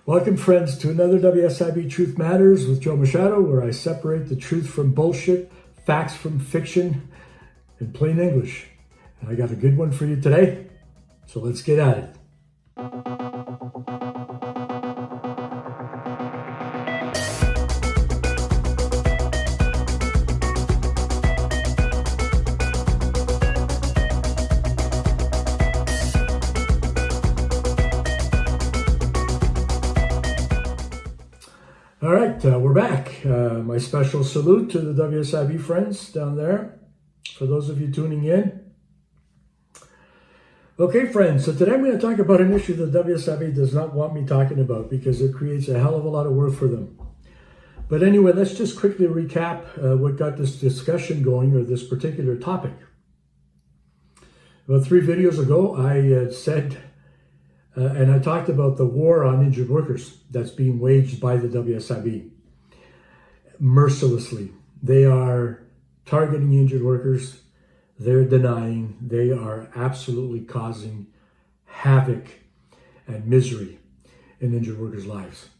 Welcome, friends, to another WSIB Truth Matters with Joe Machado, where I separate the truth from bullshit, facts from fiction, in plain English. And I got a good one for you today, so let's get at it. All right, we're back. My special salute to the WSIB friends down there, for those of you tuning in. Okay, friends, so today I'm going to talk about an issue that WSIB does not want me talking about because it creates a hell of a lot of work for them. But anyway, let's just quickly recap what got this discussion going, or this particular topic. About 3 videos ago, I said... and I talked about the war on injured workers that's being waged by the WSIB. Mercilessly. They are targeting injured workers. They're denying. They are absolutely causing havoc and misery in injured workers' lives.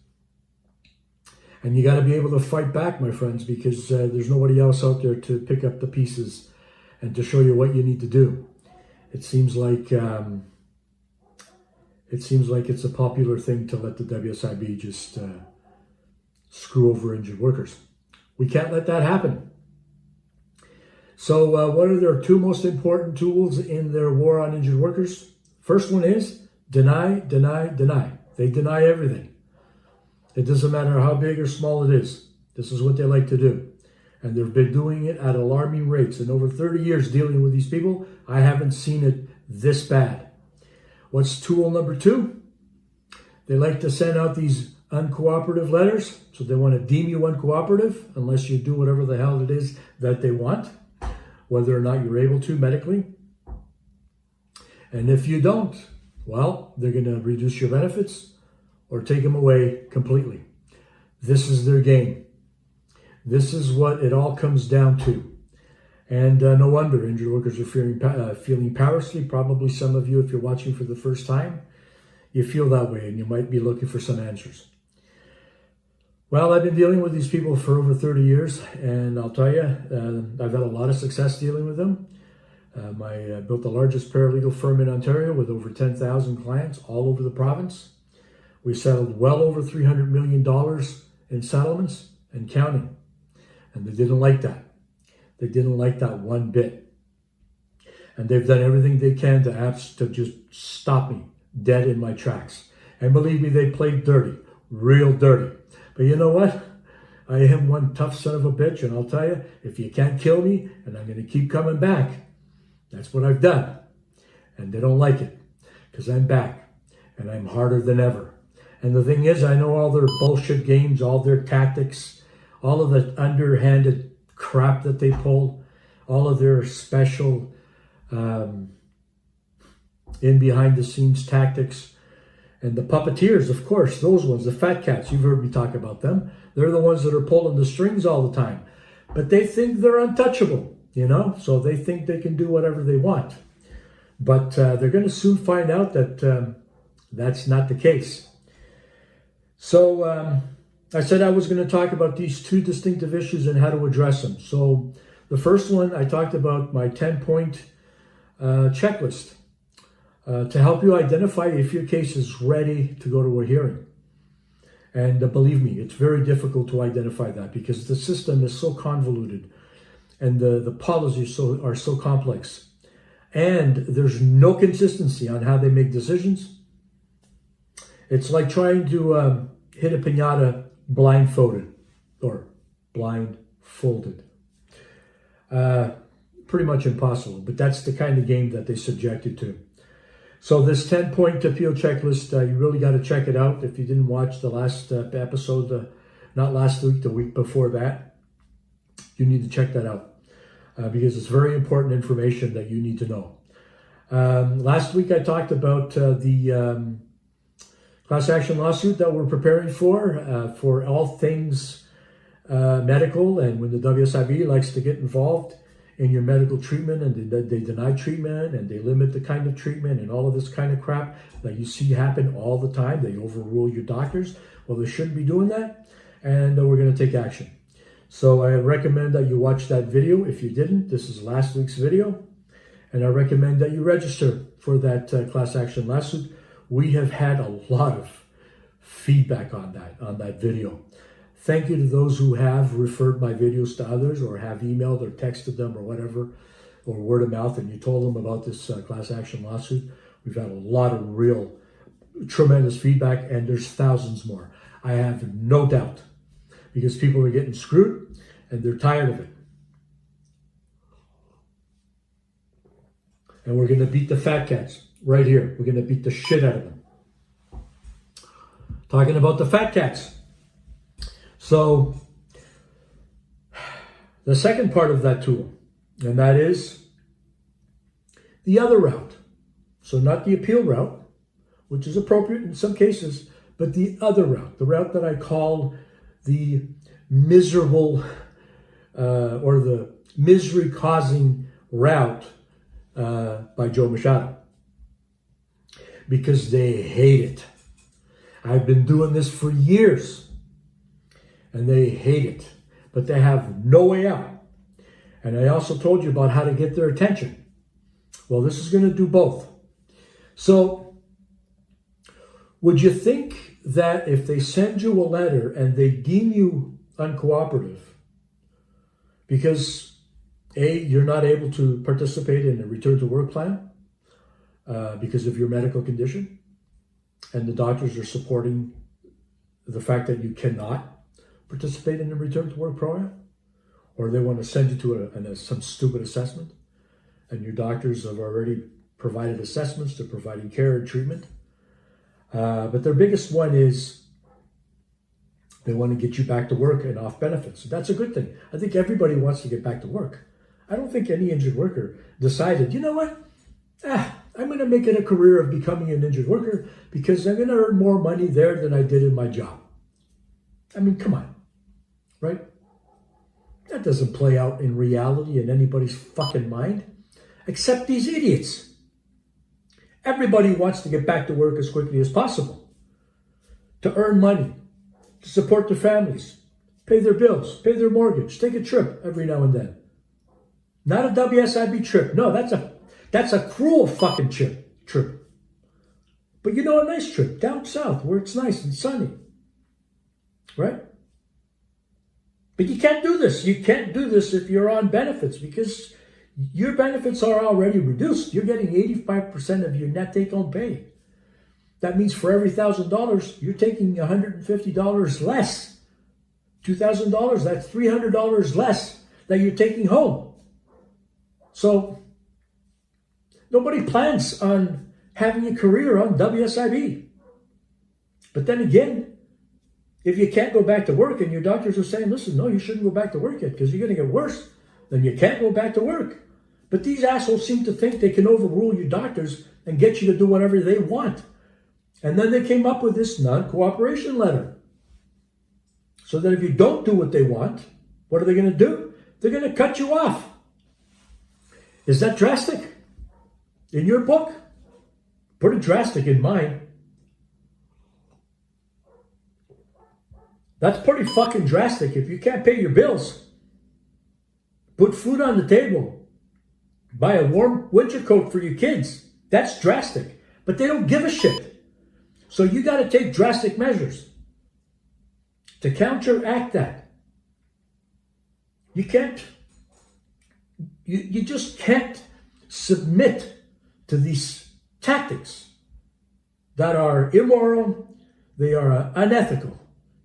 And you got to be able to fight back, my friends, because there's nobody else out there to pick up the pieces and to show you what you need to do. It seems like... it's a popular thing to let the WSIB just screw over injured workers. We can't let that happen. So what are their 2 most important tools in their war on injured workers? First one is deny, deny, deny. They deny everything. It doesn't matter how big or small it is. This is what they like to do. And they've been doing it at alarming rates. In over 30 years dealing with these people, I haven't seen it this bad. What's tool number 2? They like to send out these uncooperative letters. So they want to deem you uncooperative unless you do whatever the hell it is that they want, whether or not you're able to medically. And if you don't, well, they're going to reduce your benefits or take them away completely. This is their game. This is what it all comes down to. And no wonder injured workers are feeling powerlessly. Probably some of you, if you're watching for the first time, you feel that way and you might be looking for some answers. Well, I've been dealing with these people for over 30 years, and I'll tell you, I've had a lot of success dealing with them. I built the largest paralegal firm in Ontario with over 10,000 clients all over the province. We settled well over $300 million in settlements and counting, and they didn't like that. They didn't like that one bit. And they've done everything they can to just stop me dead in my tracks. And believe me, they played dirty, real dirty. But you know what? I am one tough son of a bitch, and I'll tell you, if you can't kill me, and I'm going to keep coming back, that's what I've done. And they don't like it, because I'm back, and I'm harder than ever. And the thing is, I know all their bullshit games, all their tactics, all of the underhanded crap that they pull, all of their special in behind the scenes tactics, and the puppeteers, of course, those ones, the fat cats, you've heard me talk about them. They're the ones that are pulling the strings all the time, but they think they're untouchable, you know, so they think they can do whatever they want. But they're going to soon find out that that's not the case. So I said I was going to talk about these 2 distinctive issues and how to address them. So the first one, I talked about my 10-point checklist to help you identify if your case is ready to go to a hearing. And believe me, it's very difficult to identify that because the system is so convoluted and the policies are so complex. And there's no consistency on how they make decisions. It's like trying to hit a piñata blindfolded or blindfolded. Pretty much impossible, but that's the kind of game that they subjected to. So this 10-point appeal checklist, you really got to check it out. If you didn't watch the last episode, not last week, the week before that, you need to check that out because it's very important information that you need to know. Last week, I talked about the class action lawsuit that we're preparing for all things medical, and when the WSIB likes to get involved in your medical treatment, and they deny treatment, and they limit the kind of treatment and all of this kind of crap that you see happen all the time. They overrule your doctors. Well, they shouldn't be doing that, and we're going to take action. So I recommend that you watch that video. If you didn't, this is last week's video, and I recommend that you register for that class action lawsuit. We have had a lot of feedback on that video. Thank you to those who have referred my videos to others, or have emailed or texted them or whatever, or word of mouth, and you told them about this class action lawsuit. We've had a lot of real tremendous feedback, and there's thousands more. I have no doubt, because people are getting screwed and they're tired of it. And we're going to beat the fat cats right here. We're going to beat the shit out of them. Talking about the fat cats. So the second part of that tool, and that is the other route. So not the appeal route, which is appropriate in some cases, but the other route, the route that I call the miserable or the misery-causing route by Joe Machado, because they hate it. I've been doing this for years, and they hate it, but they have no way out. And I also told you about how to get their attention. Well, this is going to do both. So would you think that if they send you a letter and they deem you uncooperative because A, you're not able to participate in a return to work plan because of your medical condition, and the doctors are supporting the fact that you cannot participate in a return to work program, or they want to send you to some stupid assessment, and your doctors have already provided assessments to providing care and treatment. But their biggest one is they want to get you back to work and off benefits. That's a good thing. I think everybody wants to get back to work. I don't think any injured worker decided, you know what? I'm going to make it a career of becoming an injured worker because I'm going to earn more money there than I did in my job. I mean, come on, right? That doesn't play out in reality in anybody's fucking mind, except these idiots. Everybody wants to get back to work as quickly as possible, to earn money, to support their families, pay their bills, pay their mortgage, take a trip every now and then. Not a WSIB trip. No, that's a cruel fucking trip. But you know, a nice trip down south where it's nice and sunny, right? But you can't do this. You can't do this if you're on benefits, because your benefits are already reduced. You're getting 85% of your net take-home pay. That means for every $1,000, you're taking $150 less. $2,000, that's $300 less that you're taking home. So nobody plans on having a career on WSIB. But then again, if you can't go back to work and your doctors are saying, listen, no, you shouldn't go back to work yet because you're going to get worse, then you can't go back to work. But these assholes seem to think they can overrule your doctors and get you to do whatever they want. And then they came up with this non-cooperation letter. So that if you don't do what they want, what are they going to do? They're going to cut you off. Is that drastic? In your book? Pretty drastic in mine. That's pretty fucking drastic. If you can't pay your bills, put food on the table, buy a warm winter coat for your kids, that's drastic. But they don't give a shit. So you got to take drastic measures to counteract that. You can't, you just can't submit to these tactics that are immoral, they are unethical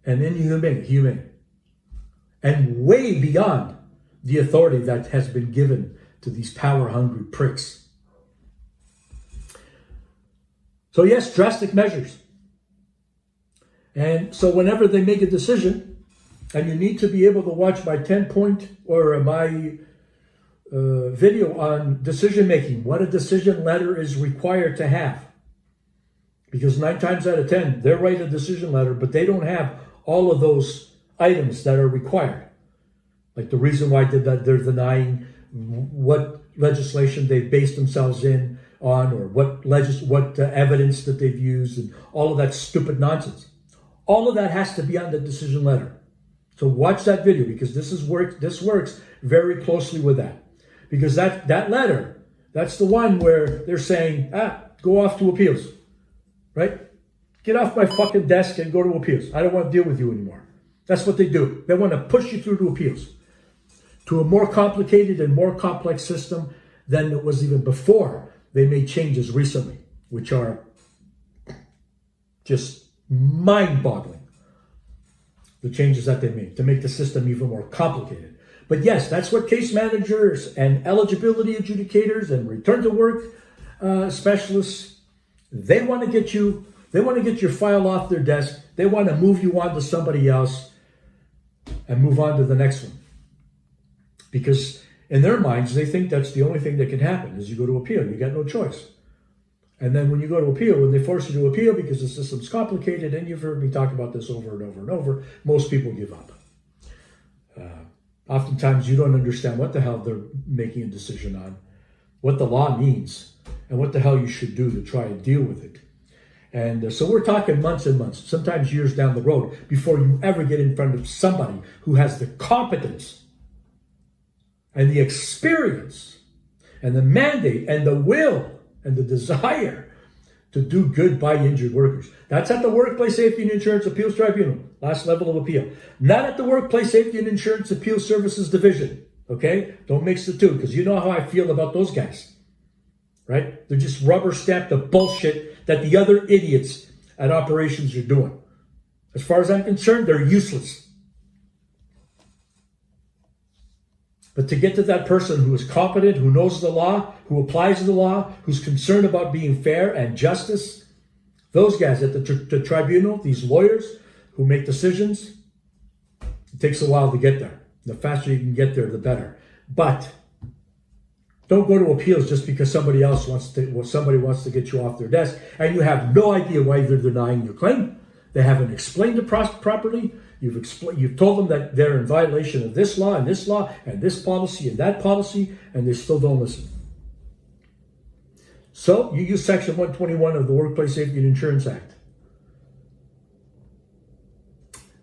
and inhumane, and way beyond the authority that has been given to these power-hungry pricks. So yes, drastic measures. And so whenever they make a decision, and you need to be able to watch my 10-point or my video on decision-making, what a decision letter is required to have. Because 9 times out of 10, they write a decision letter, but they don't have all of those items that are required. Like the reason why they're denying what legislation they've based themselves on, or what evidence that they've used, and all of that stupid nonsense. All of that has to be on the decision letter. So watch that video, because this works very closely with that. Because that letter, that's the one where they're saying, go off to appeals, right? Get off my fucking desk and go to appeals. I don't want to deal with you anymore. That's what they do. They want to push you through to appeals, to a more complicated and more complex system than it was even before they made changes recently, which are just mind-boggling. The changes that they made to make the system even more complicated. But yes, that's what case managers and eligibility adjudicators and return to work specialists, they want to get your file off their desk. They want to move you on to somebody else and move on to the next one. Because in their minds, they think that's the only thing that can happen is you go to appeal. You got no choice. And then when you go to appeal, when they force you to appeal because the system's complicated, and you've heard me talk about this over and over and over, most people give up. Oftentimes, you don't understand what the hell they're making a decision on, what the law means, and what the hell you should do to try and deal with it. And so we're talking months and months, sometimes years down the road, before you ever get in front of somebody who has the competence and the experience and the mandate and the will and the desire to do good by injured workers. That's at the Workplace Safety and Insurance Appeals Tribunal, last level of appeal. Not at the Workplace Safety and Insurance Appeals Services Division, okay? Don't mix the two, because you know how I feel about those guys, right? They're just rubber stamp the bullshit that the other idiots at operations are doing. As far as I'm concerned, they're useless. But to get to that person who is competent, who knows the law, who applies the law, who's concerned about being fair and justice, those guys at the tribunal, these lawyers who make decisions, it takes a while to get there. The faster you can get there, the better. But don't go to appeals just because somebody wants to get you off their desk, and you have no idea why they're denying your claim. They haven't explained it properly. You've told them that they're in violation of this law and this policy and that policy, and they still don't listen. So you use Section 121 of the Workplace Safety and Insurance Act.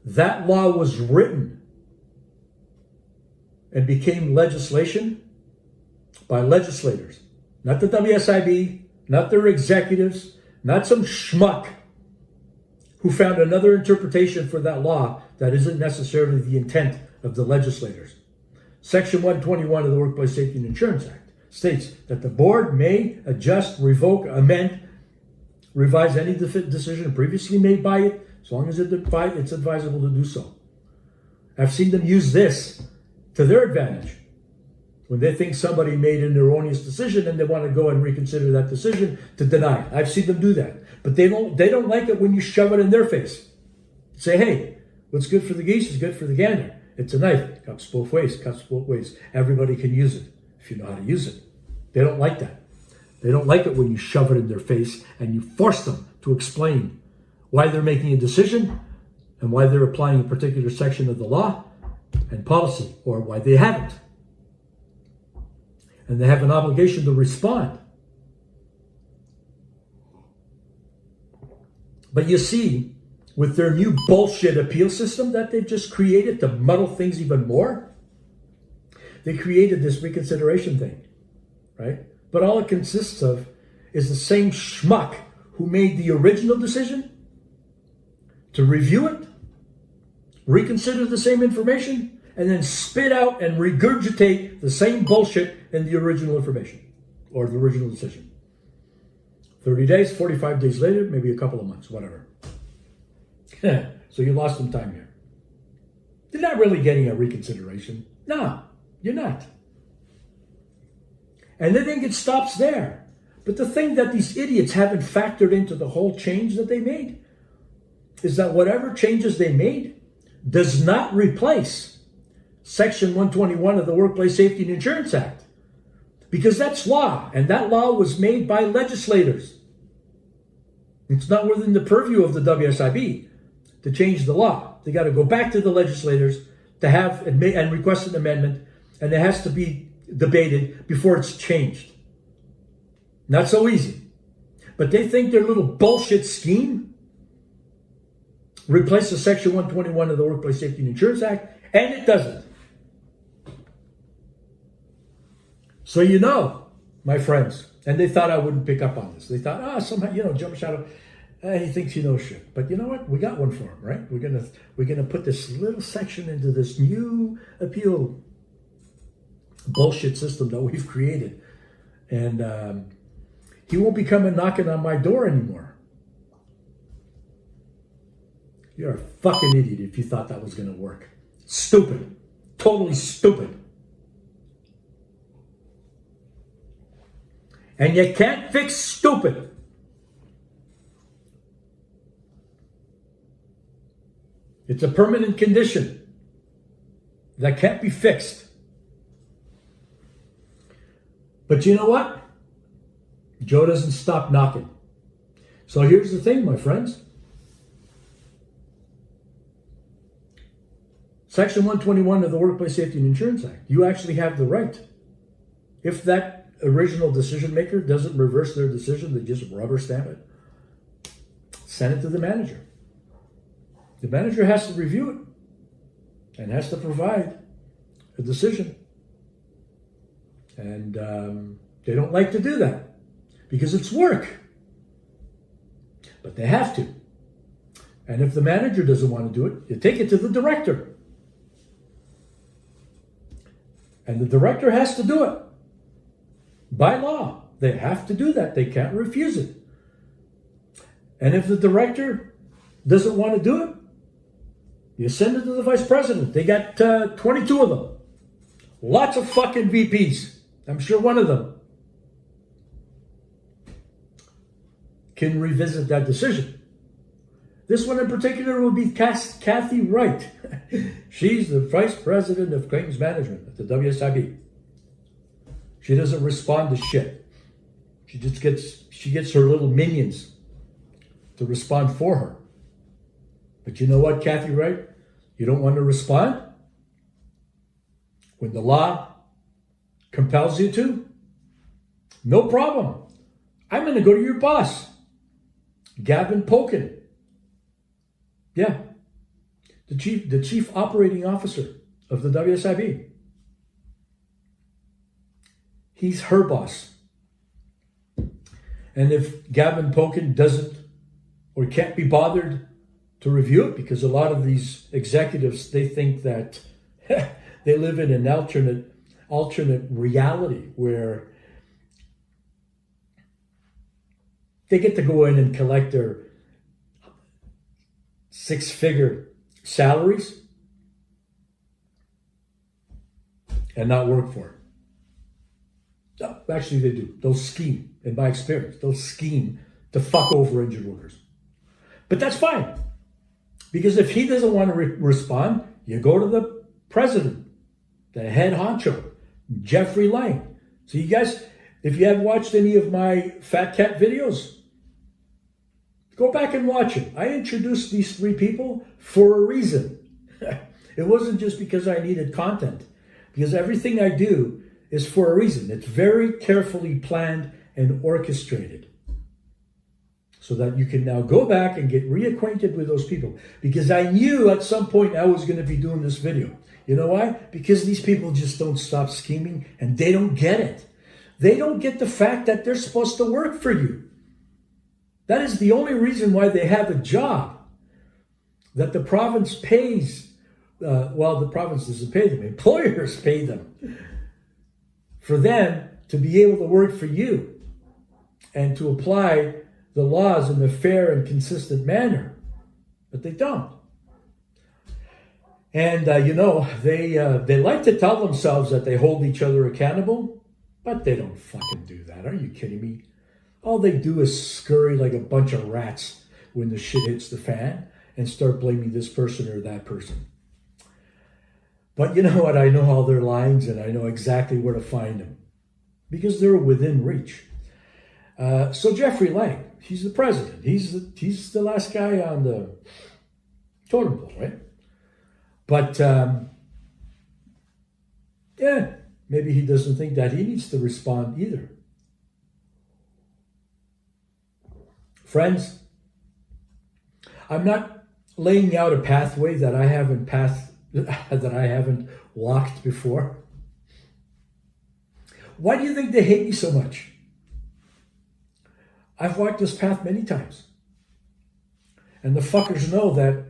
That law was written and became legislation by legislators, not the WSIB, not their executives, not some schmuck who found another interpretation for that law that isn't necessarily the intent of the legislators. Section 121 of the Workplace Safety and Insurance Act states that the board may adjust, revoke, amend, revise any decision previously made by it, as long as it's advisable to do so. I've seen them use this to their advantage. When they think somebody made an erroneous decision and they want to go and reconsider that decision to deny it. I've seen them do that. But they don't like it when you shove it in their face. Say, hey, what's good for the geese is good for the gander. It's a knife. It cuts both ways. Everybody can use it if you know how to use it. They don't like that. They don't like it when you shove it in their face and you force them to explain why they're making a decision and why they're applying a particular section of the law and policy, or why they haven't. And they have an obligation to respond. But you see, with their new bullshit appeal system that they've just created to muddle things even more, they created this reconsideration thing, right? But all it consists of is the same schmuck who made the original decision to review it, reconsider the same information, and then spit out and regurgitate the same bullshit in the original information or the original decision. 30 days, 45 days later, maybe a couple of months, whatever. So you lost some time here. You're not really getting a reconsideration. No, you're not. And they think it stops there. But the thing that these idiots haven't factored into the whole change that they made is that whatever changes they made does not replace Section 121 of the Workplace Safety and Insurance Act. Because that's law, and that law was made by legislators. It's not within the purview of the WSIB to change the law. They got to go back to the legislators to have and request an amendment, and it has to be debated before it's changed. Not so easy. But they think their little bullshit scheme replaces Section 121 of the Workplace Safety and Insurance Act, and it doesn't. So you know, my friends, and they thought I wouldn't pick up on this. They thought, somehow, jump shadow. He thinks he knows shit. But you know what? We got one for him, right? We're gonna put this little section into this new appeal bullshit system that we've created, and he won't be coming knocking on my door anymore. You're a fucking idiot if you thought that was gonna work. Stupid. Totally stupid. And you can't fix stupid. It's a permanent condition that can't be fixed. But you know what? Joe doesn't stop knocking. So here's the thing, my friends. Section 121 of the Workplace Safety and Insurance Act, you actually have the right. If that original decision maker doesn't reverse their decision, they just rubber stamp it. Send it to the manager. The manager has to review it and has to provide a decision. And they don't like to do that because it's work. But they have to. And if the manager doesn't want to do it, you take it to the director. And the director has to do it. By law, they have to do that. They can't refuse it. And if the director doesn't want to do it, you send it to the vice president. They got 22 of them. Lots of fucking VPs. I'm sure one of them can revisit that decision. This one in particular will be Kathy Wright. She's the vice president of claims management at the WSIB. She doesn't respond to shit. She gets her little minions to respond for her. But you know what, Kathy Wright? You don't want to respond when the law compels you to? No problem. I'm going to go to your boss, Gavin Pokin. Yeah, the chief operating officer of the WSIB. He's her boss. And if Gavin Pokin doesn't or can't be bothered to review it, because a lot of these executives, they think that they live in an alternate reality where they get to go in and collect their six-figure salaries and not work for it. No, actually, they do. They'll scheme, in my experience, they'll scheme to fuck over injured workers. But that's fine. Because if he doesn't want to respond, you go to the president, the head honcho, Jeffrey Lang. So you guys, if you haven't watched any of my Fat Cat videos, go back and watch it. I introduced these three people for a reason. It wasn't just because I needed content. Because everything I do is for a reason. It's very carefully planned and orchestrated. So that you can now go back and get reacquainted with those people. Because I knew at some point I was going to be doing this video. You know why? Because these people just don't stop scheming and they don't get it. They don't get the fact that they're supposed to work for you. That is the only reason why they have a job. That the province pays. Well, the province doesn't pay them. Employers pay them. For them to be able to work for you. And to apply the laws in a fair and consistent manner. But they don't. And, they like to tell themselves that they hold each other accountable. But they don't fucking do that. Are you kidding me? All they do is scurry like a bunch of rats when the shit hits the fan and start blaming this person or that person. But you know what? I know all their lines and I know exactly where to find them because they're within reach. So Jeffrey Lang, he's the president. He's the last guy on the totem pole, right? But maybe he doesn't think that he needs to respond either. Friends, I'm not laying out a pathway that I haven't walked before. Why do you think they hate me so much? I've walked this path many times. And the fuckers know that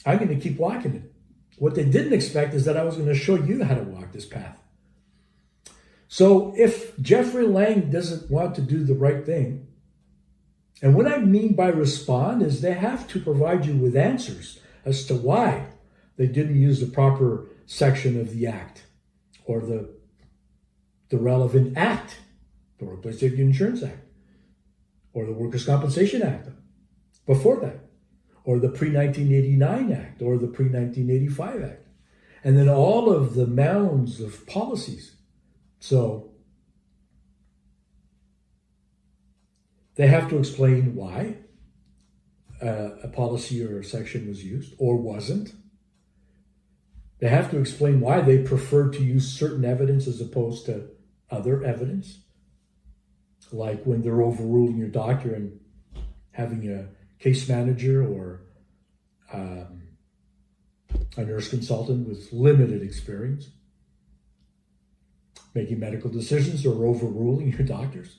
I'm going to keep walking it. What they didn't expect is that I was going to show you how to walk this path. So if Jeffrey Lang doesn't want to do the right thing, and what I mean by respond is they have to provide you with answers as to why they didn't use the proper section of the act or the relevant act, the Workplace Safety Insurance Act, or the Workers' Compensation Act before that, or the pre-1989 Act, or the pre-1985 Act, and then all of the mounds of policies. So they have to explain why a policy or a section was used or wasn't. They have to explain why they prefer to use certain evidence as opposed to other evidence. Like when they're overruling your doctor and having a case manager or a nurse consultant with limited experience making medical decisions or overruling your doctors.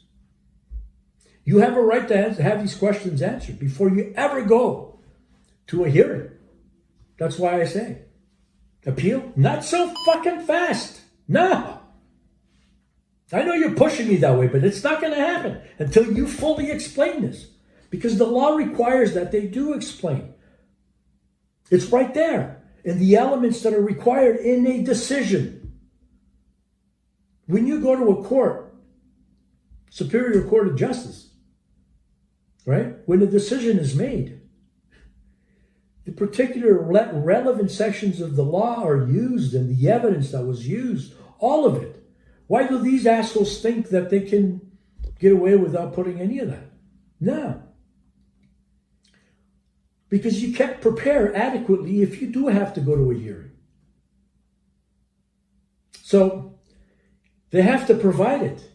You have a right to have these questions answered before you ever go to a hearing. That's why I say, appeal, not so fucking fast. No. I know you're pushing me that way, but it's not going to happen until you fully explain this. Because the law requires that they do explain. It's right there in the elements that are required in a decision. When you go to a court, Superior Court of Justice, right? When a decision is made, the particular relevant sections of the law are used and the evidence that was used, all of it. Why do these assholes think that they can get away without putting any of that? No. Because you can't prepare adequately if you do have to go to a hearing. So they have to provide it.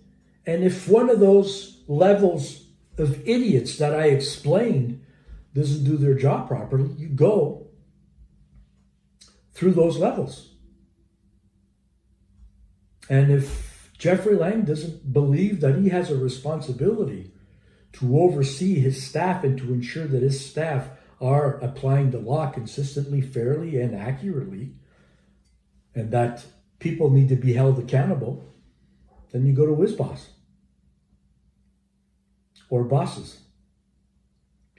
And if one of those levels of idiots that I explained doesn't do their job properly, you go through those levels. And if Jeffrey Lang doesn't believe that he has a responsibility to oversee his staff and to ensure that his staff are applying the law consistently, fairly, and accurately, and that people need to be held accountable, then you go to his boss or bosses.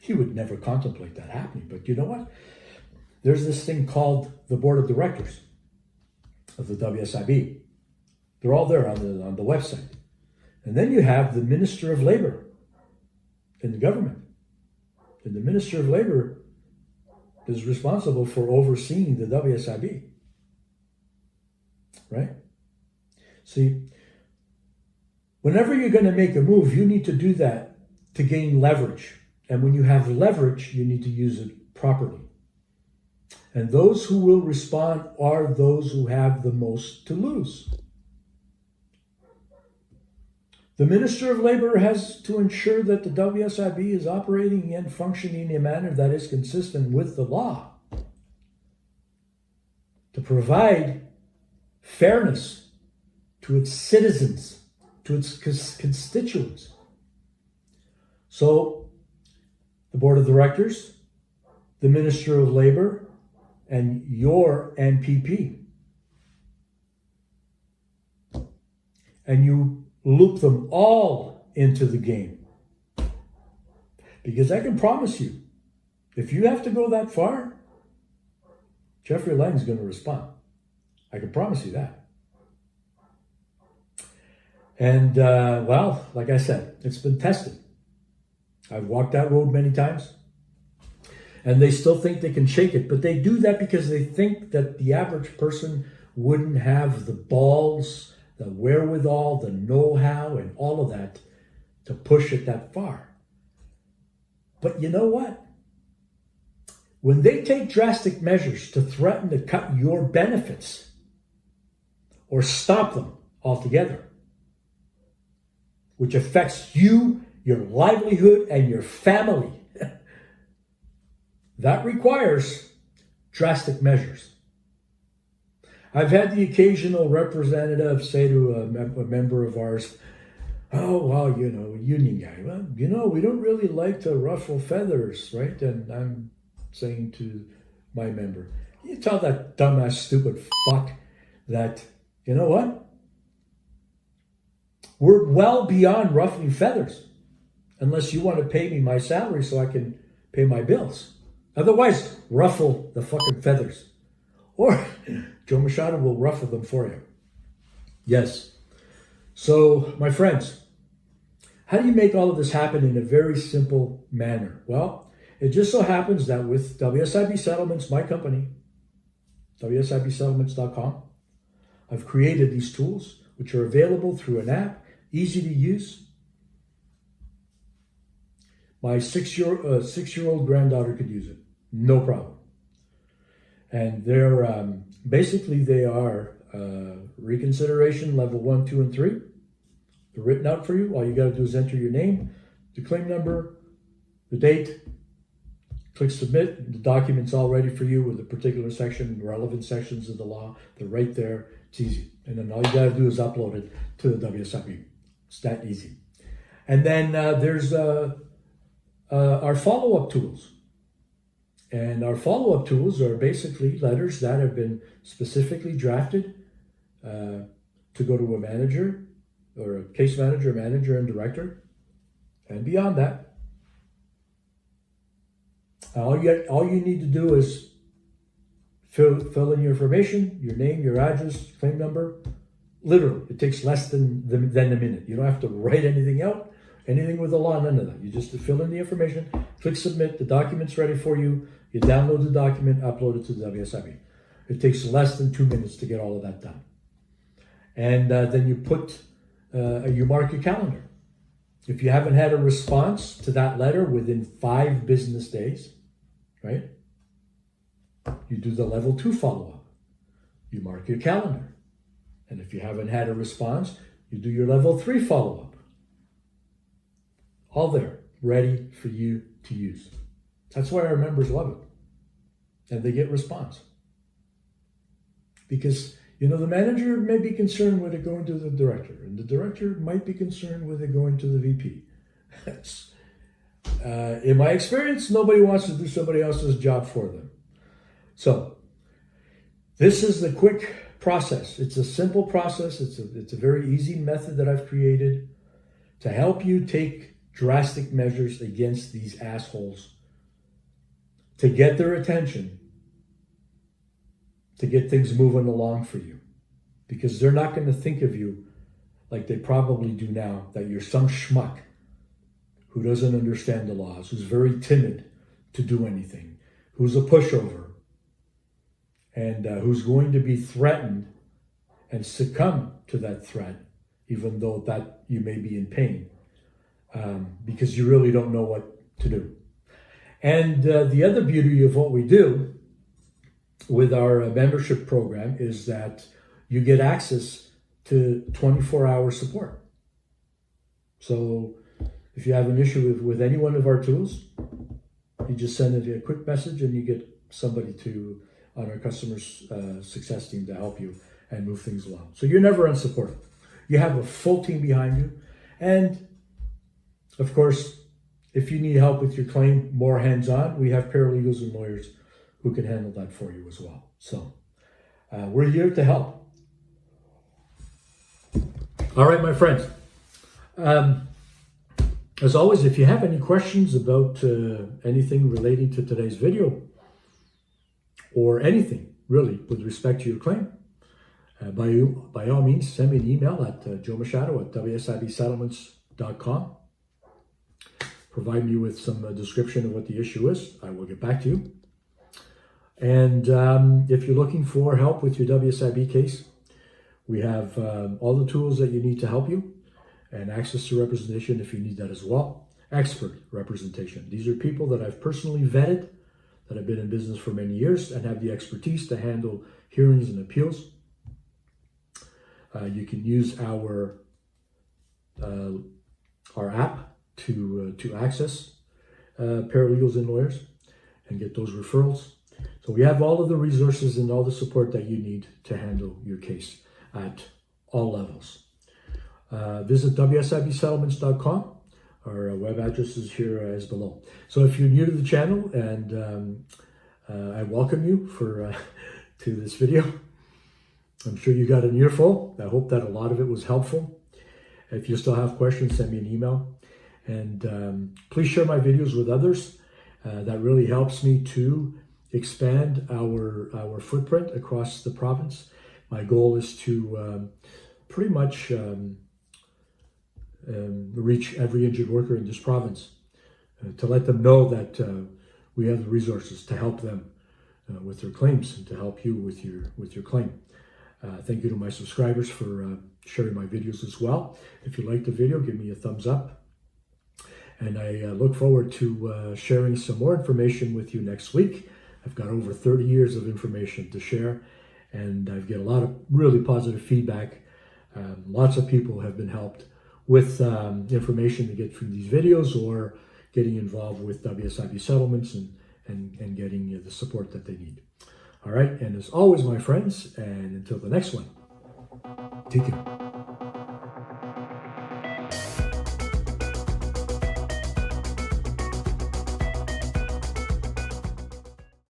He would never contemplate that happening, but you know what? There's this thing called the Board of Directors of the WSIB. They're all there on the website. And then you have the Minister of Labor in the government. And the Minister of Labor is responsible for overseeing the WSIB. Right? See, whenever you're going to make a move, you need to do that to gain leverage. And when you have leverage, you need to use it properly. And those who will respond are those who have the most to lose. The Minister of Labor has to ensure that the WSIB is operating and functioning in a manner that is consistent with the law, to provide fairness to its citizens, to its constituents. So, the Board of Directors, the Minister of Labor, and your NPP. And you loop them all into the game. Because I can promise you, if you have to go that far, Jeffrey Lang's going to respond. I can promise you that. And, well, like I said, it's been tested. I've walked that road many times. And they still think they can shake it. But they do that because they think that the average person wouldn't have the balls, the wherewithal, the know-how, and all of that to push it that far. But you know what? When they take drastic measures to threaten to cut your benefits or stop them altogether, which affects you, your livelihood, and your family. That requires drastic measures. I've had the occasional representative say to a member of ours, "Oh, well, union guy, well, we don't really like to ruffle feathers, right?" And I'm saying to my member, "You tell that dumbass, stupid fuck that, you know what? We're well beyond ruffling feathers, unless you want to pay me my salary so I can pay my bills. Otherwise, ruffle the fucking feathers. Or Joe Machado will ruffle them for you." Yes. So, my friends, how do you make all of this happen in a very simple manner? Well, it just so happens that with WSIB Settlements, my company, WSIBsettlements.com, I've created these tools, which are available through an app, easy to use. My six-year-old granddaughter could use it, no problem. And they're basically they are reconsideration level 1, 2, and 3. They're written out for you. All you got to do is enter your name, the claim number, the date, click submit. The document's all ready for you with a particular section, relevant sections of the law. They're right there. It's easy. And then all you got to do is upload it to the WSIB. It's that easy. And then there's our follow-up tools. And our follow-up tools are basically letters that have been specifically drafted to go to a manager or a case manager, and director. And beyond that, all you need to do is fill in your information, your name, your address, claim number. Literally, it takes less than a minute. You don't have to write anything out, anything with the law, none of that. You just fill in the information, click submit, the document's ready for you. You download the document, upload it to the WSIB. It takes less than 2 minutes to get all of that done. And then you mark your calendar. If you haven't had a response to that letter within 5 business days, right? You do the level 2 follow-up. You mark your calendar. And if you haven't had a response, you do your level 3 follow-up. All there, ready for you to use. That's why our members love it. And they get response. Because, the manager may be concerned with it going to the director, and the director might be concerned with it going to the VP. In my experience, nobody wants to do somebody else's job for them. So, this is the quick process. It's a simple process. It's a very easy method that I've created to help you take drastic measures against these assholes, to get their attention, to get things moving along for you. Because they're not going to think of you like they probably do now, that you're some schmuck who doesn't understand the laws, who's very timid to do anything, who's a pushover, and who's going to be threatened and succumb to that threat, even though that you may be in pain, because you really don't know what to do. And the other beauty of what we do with our membership program is that you get access to 24-hour support. So if you have an issue with any one of our tools, you just send it a quick message and you get somebody on our customer success team to help you and move things along. So you're never unsupported. You have a full team behind you. And of course, if you need help with your claim, more hands-on, we have paralegals and lawyers who can handle that for you as well. So we're here to help. All right, my friends. As always, if you have any questions about anything relating to today's video, or anything really with respect to your claim, by all means, send me an email at joemachado@WSIBsettlements.com. Provide me with some description of what the issue is. I will get back to you. And if you're looking for help with your WSIB case, we have all the tools that you need to help you, and access to representation if you need that as well. Expert representation. These are people that I've personally vetted, that have been in business for many years and have the expertise to handle hearings and appeals. You can use our app to access paralegals and lawyers and get those referrals. So we have all of the resources and all the support that you need to handle your case at all levels. Visit WSIBsettlements.com. Our web address is here as below. So if you're new to the channel, and I welcome you to this video. I'm sure you got an earful. I hope that a lot of it was helpful. If you still have questions, send me an email. And please share my videos with others. That really helps me to expand our footprint across the province. My goal is to pretty much reach every injured worker in this province, to let them know that we have the resources to help them with their claims and to help you with your claim. Thank you to my subscribers for sharing my videos as well. If you liked the video, give me a thumbs up. And I look forward to sharing some more information with you next week. I've got over 30 years of information to share, and I've got a lot of really positive feedback. Lots of people have been helped with information to get from these videos or getting involved with WSIB settlements and getting the support that they need. All right, and as always, my friends, and until the next one, take care.